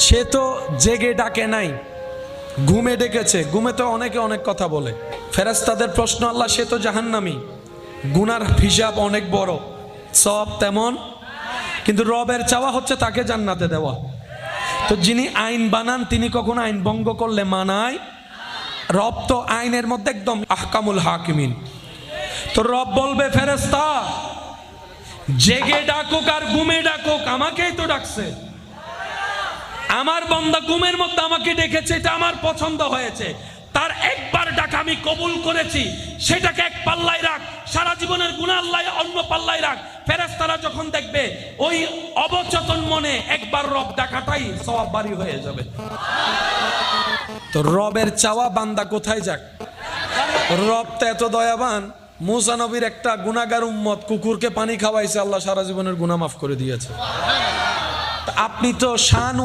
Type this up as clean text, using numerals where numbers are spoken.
সে তো জেগে ডাকে নাই, ঘুমে ডেকেছে। ঘুমে তো অনেকে অনেক কথা বলে। ফেরেশতাদের প্রশ্ন, আল্লাহ সে তো জাহান্নামী, গুনার হিসাব অনেক বড়, সব তেমন, কিন্তু রবের চাওয়া হচ্ছে তাকে জান্নাতে দেওয়া। তো যিনি আইন বানান তিনি কখনো আইন ভঙ্গ করলে মানায়? রব তো আইনের মধ্যে একদম আহকামুল হাকিমিন। তো রব বলবে ফেরেশতা জেগে ডাকুক আর ঘুমে ডাকুক, আমাকেই তো ডাকছে। আমার বান্দা ঘুমের মধ্যে আমাকে ডেকেছে, এটা আমার পছন্দ হয়েছে, তার একবার ডাক আমি কবুল করেছি, সেটাকে এক পাল্লায় রাখ, সারা জীবনের গুনাহ আল্লাহ অন্য পাল্লায় রাখ। ফেরেশতারা যখন দেখবে ওই অবচেতন মনে একবার রব ডাকাটাই সওয়াব বাড়ি হয়ে যাবে। তো রবের চাওয়া বান্দা কোথায় যাক? রব তো এত দয়াবান, মুসা নবীর একটা গুনাহগার উম্মত কুকুরকে পানি খাওয়াইছে, আল্লাহ সারা জীবনের গুনাহ মাফ করে দিয়েছে। আপনি তো শান